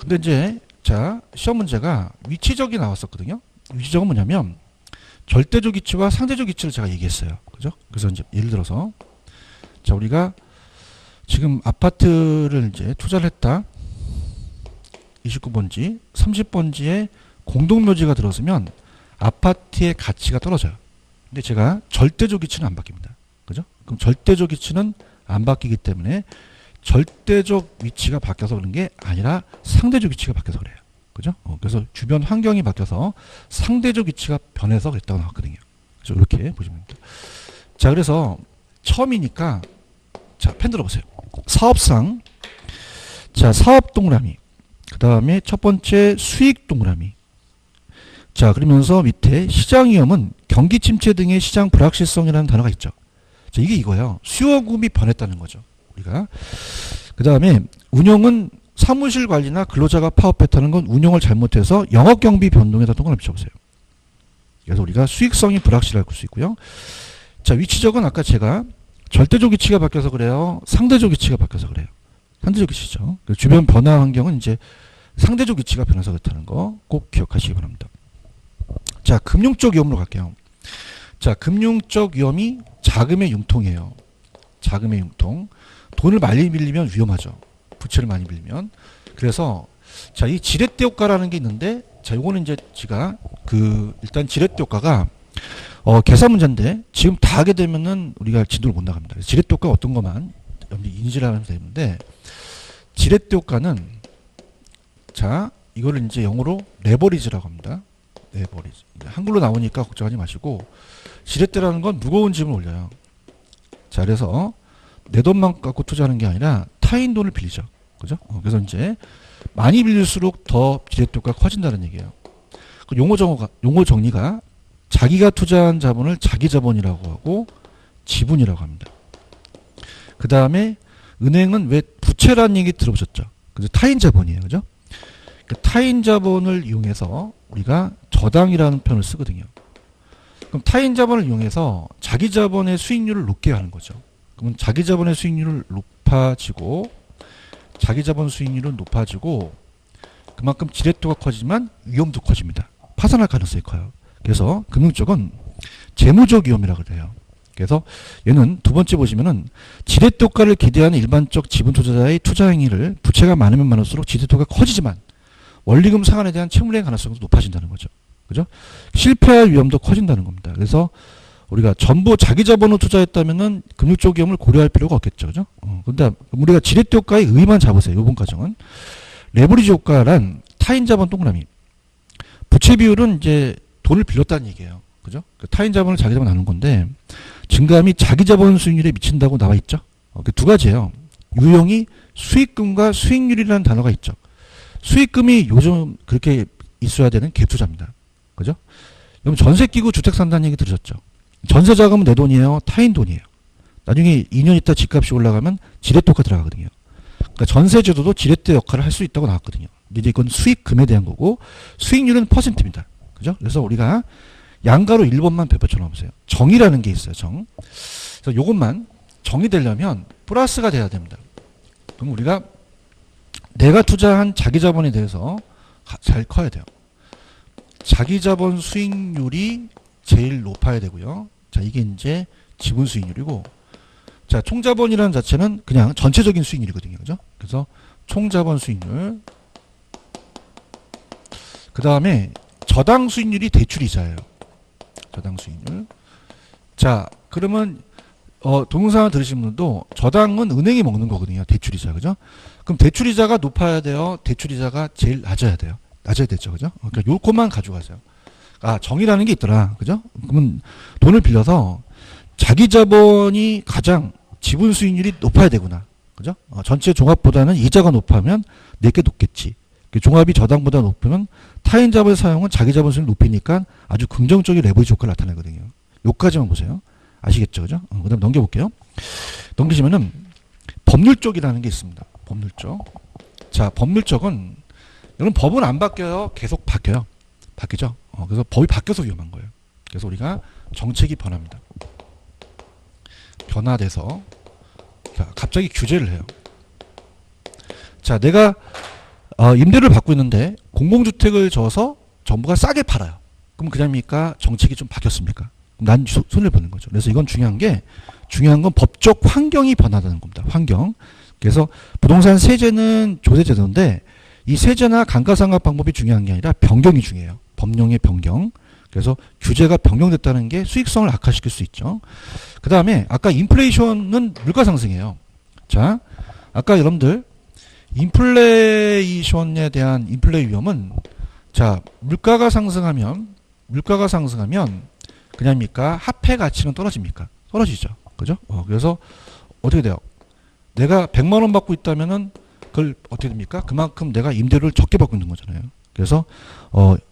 근데 이제 자, 시험 문제가 위치적이 나왔었거든요. 위치적은 뭐냐면 절대적 위치와 상대적 위치를 제가 얘기했어요. 그죠? 그래서 이제 예를 들어서 자, 우리가 지금 아파트를 이제 투자를 했다. 29번지, 30번지에 공동묘지가 들어서면 아파트의 가치가 떨어져요. 근데 제가 절대적 위치는 안 바뀝니다. 그죠? 그럼 절대적 위치는 안 바뀌기 때문에 절대적 위치가 바뀌어서 그런 게 아니라 상대적 위치가 바뀌어서 그래요. 그죠? 그래서 주변 환경이 바뀌어서 상대적 위치가 변해서 그랬다고 나왔거든요. 그래서 이렇게 보시면 됩니다. 자, 그래서 처음이니까 자, 펜 들어보세요. 사업상. 자, 사업 동그라미. 그 다음에 첫 번째 수익 동그라미. 자, 그러면서 밑에 시장 위험은 경기 침체 등의 시장 불확실성이라는 단어가 있죠. 자, 이게 이거예요. 수요 공급이 변했다는 거죠. 우리가. 그 다음에 운영은 사무실 관리나 근로자가 파업했다는 건 운영을 잘못해서 영업 경비 변동에다 동그라미 쳐보세요. 그래서 우리가 수익성이 불확실할 수 있고요. 자, 위치적은 아까 제가 절대적 위치가 바뀌어서 그래요. 상대적 위치가 바뀌어서 그래요. 상대적 위치죠. 주변 변화 환경은 이제 상대적 위치가 변해서 그렇다는 거 꼭 기억하시기 바랍니다. 자, 금융적 위험으로 갈게요. 자, 금융적 위험이 자금의 융통이에요. 자금의 융통. 돈을 많이 빌리면 위험하죠. 부채를 많이 빌리면. 그래서 자, 이 지렛대 효과라는 게 있는데, 자, 요거는 이제 제가 일단 지렛대 효과가 계산 문제인데 지금 다 하게 되면은 우리가 진도를 못 나갑니다. 지렛대 효과 어떤 것만 인지를 하면 되는데, 지렛대 효과는 자, 이거를 이제 영어로 레버리지라고 합니다. 레버리지. 한글로 나오니까 걱정하지 마시고, 지렛대라는 건 무거운 짐을 올려요. 자, 그래서 내 돈만 갖고 투자하는 게 아니라 타인 돈을 빌리죠. 그죠? 그래서 이제 많이 빌릴수록 더 지렛대 효과가 커진다는 얘기예요. 용어 정리가 자기가 투자한 자본을 자기 자본이라고 하고 지분이라고 합니다. 그 다음에 은행은 왜 부채라는 얘기 들어보셨죠? 그래서 타인 자본이에요. 그죠? 그 타인 자본을 이용해서 우리가 저당이라는 표현을 쓰거든요. 그럼 타인 자본을 이용해서 자기 자본의 수익률을 높게 하는 거죠. 그러면 자기 자본의 수익률을 높아지고, 자기 자본 수익률은 높아지고, 그만큼 지렛대가 커지지만 위험도 커집니다. 파산할 가능성이 커요. 그래서 금융 쪽은 재무적 위험이라고 그래요. 그래서 얘는 두 번째 보시면은 지렛대 효과를 기대하는 일반적 지분 투자자의 투자 행위를 부채가 많으면 많을수록 지렛대 효과가 커지지만 원리금 상환에 대한 채무례 가능성도 높아진다는 거죠. 그죠? 실패할 위험도 커진다는 겁니다. 그래서 우리가 전부 자기 자본으로 투자했다면은 금융적 위험을 고려할 필요가 없겠죠. 그죠? 근데 우리가 지렛대 효과의 의의만 잡으세요. 이번 과정은. 레버리지 효과란 타인 자본 동그라미. 부채 비율은 이제 돈을 빌렸다는 얘기예요. 그죠? 타인 자본을 자기 자본 나눈 건데, 증감이 자기 자본 수익률에 미친다고 나와 있죠. 두 가지예요. 유형이 수익금과 수익률이라는 단어가 있죠. 수익금이 요즘 그렇게 있어야 되는 갭투자입니다. 그죠? 그럼 전세 끼고 주택 산다는 얘기 들으셨죠? 전세 자금은 내 돈이에요? 타인 돈이에요? 나중에 2년 있다 집값이 올라가면 지렛대 효과 들어가거든요. 그러니까 전세 제도도 지렛대 역할을 할 수 있다고 나왔거든요. 이제 이건 수익금에 대한 거고, 수익률은 퍼센트입니다. 그죠? 그래서 우리가 양가로 1번만 배포쳐 놓으세요. 정이라는 게 있어요. 정. 그래서 요것만 정이 되려면 플러스가 돼야 됩니다. 그럼 우리가 내가 투자한 자기 자본에 대해서 잘 커야 돼요. 자기 자본 수익률이 제일 높아야 되고요. 자, 이게 이제 지분 수익률이고, 자, 총자본이라는 자체는 그냥 전체적인 수익률이거든요. 그죠? 그래서 총자본 수익률. 그 다음에 저당 수익률이 대출이자예요. 저당 수익률. 자, 그러면 동영상을 들으신 분도 저당은 은행이 먹는 거거든요. 대출이자. 그죠? 그럼 대출이자가 높아야 돼요? 대출이자가 제일 낮아야 돼요? 낮아야 되죠. 그죠? 그러니까 요것만 가져가세요. 아, 정이라는 게 있더라. 그죠? 그러면 돈을 빌려서 자기 자본이 가장 지분 수익률이 높아야 되구나. 그죠? 전체 종합보다는 이자가 높으면 내게 높겠지. 종합이 저당보다 높으면 타인 자본 사용은 자기 자본 수익을 높이니까 아주 긍정적인 레버리지 효과를 나타내거든요. 요까지만 보세요. 아시겠죠? 그죠? 그 다음 넘겨볼게요. 넘기시면은 법률 쪽이라는 게 있습니다. 법률 쪽. 자, 법률 쪽은 여러분 법은 안 바뀌어요. 계속 바뀌어요. 바뀌죠? 그래서 법이 바뀌어서 위험한 거예요. 그래서 우리가 정책이 변합니다. 변화돼서 자, 갑자기 규제를 해요. 자, 내가 임대를 받고 있는데 공공주택을 줘서 정부가 싸게 팔아요. 그럼 그냥입니까? 정책이 좀 바뀌었습니까? 난 손을 보는 거죠. 그래서 이건 중요한 건 법적 환경이 변화되는 겁니다. 환경. 그래서 부동산 세제는 조세제도인데 이 세제나 감가상각 방법이 중요한 게 아니라 변경이 중요해요. 법령의 변경. 그래서 규제가 변경됐다는 게 수익성을 악화시킬 수 있죠. 그 다음에 아까 인플레이션은 물가 상승이에요. 자, 아까 여러분들 인플레이션에 대한 인플레 위험은 자, 물가가 상승하면 그냥입니까? 화폐 가치는 떨어집니까? 떨어지죠. 그죠? 그래서 어떻게 돼요? 내가 100만 원 받고 있다면은 그걸 어떻게 됩니까? 그만큼 내가 임대료를 적게 받고 있는 거잖아요. 그래서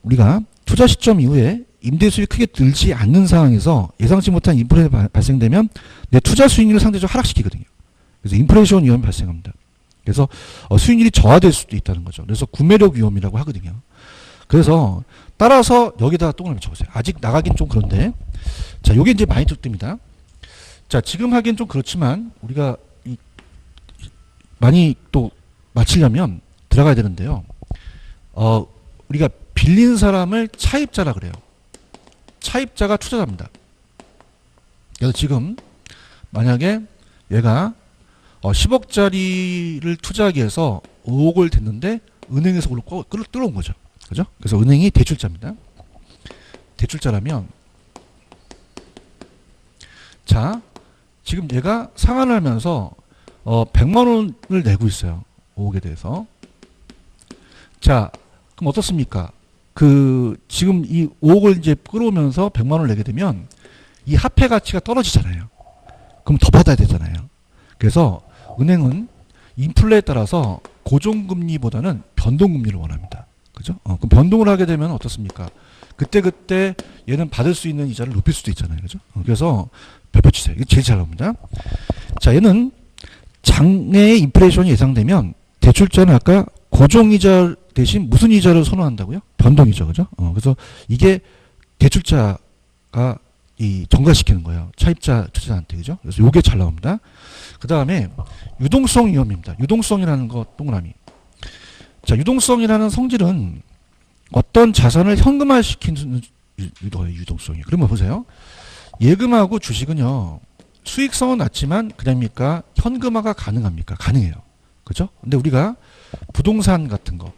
우리가 투자 시점 이후에 임대 수익이 크게 늘지 않는 상황에서 예상치 못한 인플레이션이 발생되면 내 투자 수익률을 상대적으로 하락시키거든요. 그래서 인플레이션 위험이 발생합니다. 그래서 수익률이 저하될 수도 있다는 거죠. 그래서 구매력 위험이라고 하거든요. 그래서 따라서 여기다가 동그라미 쳐보세요. 아직 나가긴 좀 그런데, 자, 요게 이제 많이 뜹니다. 자, 지금 하기엔 좀 그렇지만 우리가 많이 또 맞추려면 들어가야 되는데요. 우리가 빌린 사람을 차입자라 그래요. 차입자가 투자자입니다. 그래서 지금 만약에 얘가 10억짜리를 투자하기 위해서 5억을 댔는데 은행에서 그걸 끌어온 거죠. 그죠? 그래서 은행이 대출자입니다. 대출자라면, 자, 지금 얘가 상환을 하면서 100만 원을 내고 있어요. 5억에 대해서. 자, 그럼 어떻습니까? 지금 이 5억을 이제 끌어오면서 100만 원을 내게 되면 이 화폐 가치가 떨어지잖아요. 그럼 더 받아야 되잖아요. 그래서 은행은 인플레에 따라서 고정금리보다는 변동금리를 원합니다. 그죠? 그럼 변동을 하게 되면 어떻습니까? 그때 얘는 받을 수 있는 이자를 높일 수도 있잖아요. 그죠? 그래서 별표 치세요. 이게 제일 잘 나옵니다. 자, 얘는 장래에 인플레이션이 예상되면 대출자는 아까 고정이자 대신 무슨 이자를 선호한다고요? 변동이죠. 그죠? 그래서 이게 대출자가 전가시키는 거예요. 차입자 투자자한테. 그죠? 그래서 요게 잘 나옵니다. 그 다음에 유동성 위험입니다. 유동성이라는 거 동그라미. 자, 유동성이라는 성질은 어떤 자산을 현금화시키는 유동성이에요. 그러면 보세요. 예금하고 주식은요, 수익성은 낮지만 그럽니까? 현금화가 가능합니까? 가능해요. 그죠? 근데 우리가 부동산 같은 거,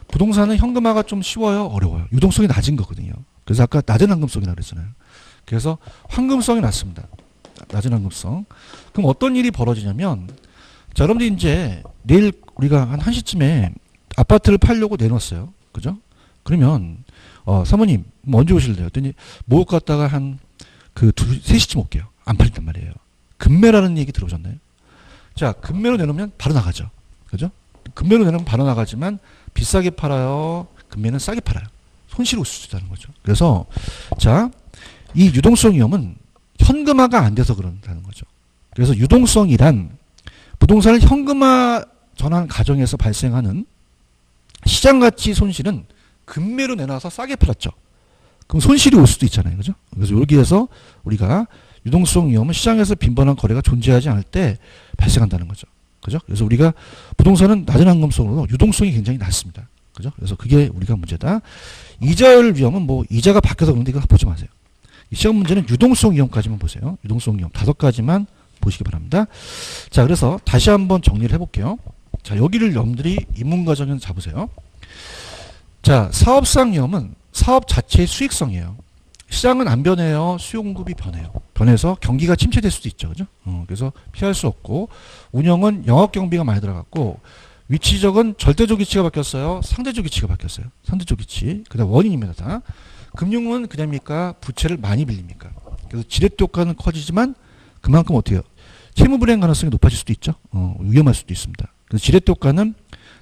부동산은 현금화가 좀 쉬워요? 어려워요? 유동성이 낮은 거거든요. 그래서 아까 낮은 황금성이라고 그랬잖아요. 그래서 황금성이 낮습니다. 낮은 황금성. 그럼 어떤 일이 벌어지냐면, 자, 여러분들이 이제 내일 우리가 한 1시쯤에 아파트를 팔려고 내놨어요. 그죠? 그러면, 사모님, 언제 오실래요? 그랬더니, 목욕 갔다가 한 3시쯤 올게요. 안 팔린단 말이에요. 금매라는 얘기 들어보셨나요? 자, 금매로 내놓으면 바로 나가죠. 그죠? 금매로 내놓으면 바로 나가지만, 비싸게 팔아요. 금매는 싸게 팔아요. 손실이 올 수 있다는 거죠. 그래서, 자, 이 유동성 위험은 현금화가 안 돼서 그런다는 거죠. 그래서 유동성이란 부동산을 현금화 전환 과정에서 발생하는 시장가치 손실은 금매로 내놔서 싸게 팔았죠. 그럼 손실이 올 수도 있잖아요. 그죠? 그래서 여기에서 우리가 유동성 위험은 시장에서 빈번한 거래가 존재하지 않을 때 발생한다는 거죠. 그죠? 그래서 우리가 부동산은 낮은 황금성으로 유동성이 굉장히 낮습니다. 그죠? 그래서 그게 우리가 문제다. 이자율 위험은 뭐 이자가 바뀌어서 그런데 이거 보지 마세요. 이 시험 문제는 유동성 위험까지만 보세요. 유동성 위험 5가지만 보시기 바랍니다. 자, 그래서 다시 한번 정리를 해볼게요. 자, 여기를 여러분들이 인문과정에서 잡으세요. 자, 사업상 위험은 사업 자체의 수익성이에요. 시장은 안 변해요. 수요 공급이 변해요. 변해서 경기가 침체될 수도 있죠. 그죠? 그래서 피할 수 없고, 운영은 영업 경비가 많이 들어갔고, 위치적은 절대적 위치가 바뀌었어요. 상대적 위치가 바뀌었어요. 상대적 위치. 그 다음 원인입니다. 다. 금융은 그냥입니까? 부채를 많이 빌립니까? 그래서 지렛대 효과는 커지지만 그만큼 어떻게 해요? 채무 불이행 가능성이 높아질 수도 있죠. 위험할 수도 있습니다. 그래서 지렛대 효과는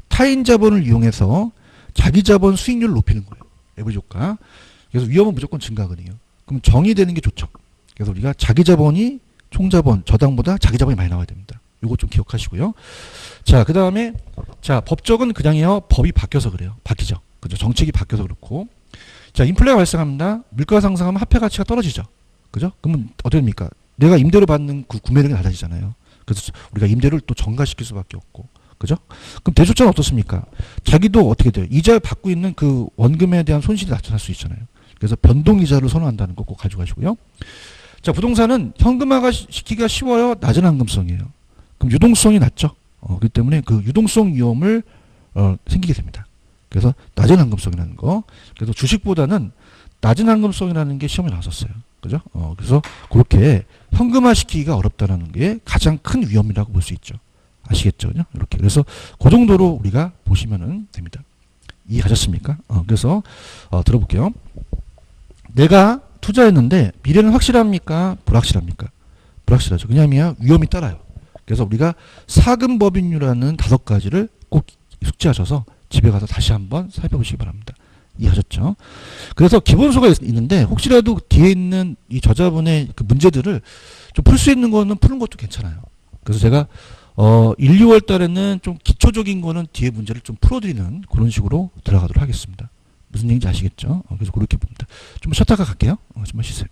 타인 자본을 이용해서 자기 자본 수익률을 높이는 거예요. 레버리지 효과. 그래서 위험은 무조건 증가하거든요. 그럼 정의되는 게 좋죠. 그래서 우리가 자기 자본이 총자본, 저당보다 자기 자본이 많이 나와야 됩니다. 요거 좀 기억하시고요. 자, 그 다음에, 자, 법적은 그냥이요. 법이 바뀌어서 그래요. 바뀌죠. 그죠? 정책이 바뀌어서 그렇고. 자, 인플레가 발생합니다. 물가 상승하면 화폐 가치가 떨어지죠. 그죠? 그러면 어떻게 됩니까? 내가 임대료 받는 그 구매력이 낮아지잖아요. 그래서 우리가 임대료를 또 전가시킬 수밖에 없고. 그죠? 그럼 대출자는 어떻습니까? 자기도 어떻게 돼요? 이자를 받고 있는 그 원금에 대한 손실이 나타날 수 있잖아요. 그래서 변동이자를 선호한다는 거 꼭 가져가시고요. 자, 부동산은 현금화가 시키기가 쉬워요? 낮은 황금성이에요. 그럼 유동성이 낮죠? 그렇기 때문에 그 유동성 위험을 생기게 됩니다. 그래서 낮은 황금성이라는 거. 그래서 주식보다는 낮은 황금성이라는 게 시험에 나왔었어요. 그죠? 그래서 그렇게 현금화 시키기가 어렵다는 게 가장 큰 위험이라고 볼 수 있죠. 아시겠죠? 그죠? 이렇게. 그래서 그 정도로 우리가 보시면 됩니다. 이해하셨습니까? 그래서 들어볼게요. 내가 투자했는데 미래는 확실합니까? 불확실합니까? 불확실하죠. 왜냐하면 위험이 따라요. 그래서 우리가 사금법인율이라는 5가지를 꼭 숙지하셔서 집에 가서 다시 한번 살펴보시기 바랍니다. 이해하셨죠? 그래서 기본소가 있는데 혹시라도 뒤에 있는 이 저자분의 그 문제들을 좀 풀 수 있는 거는 푸는 것도 괜찮아요. 그래서 제가 1, 2월 달에는 좀 기초적인 거는 뒤에 문제를 좀 풀어드리는 그런 식으로 들어가도록 하겠습니다. 무슨 얘기인지 아시겠죠? 그래서 그렇게 봅니다. 좀 쉬었다가 갈게요. 좀만 쉬세요.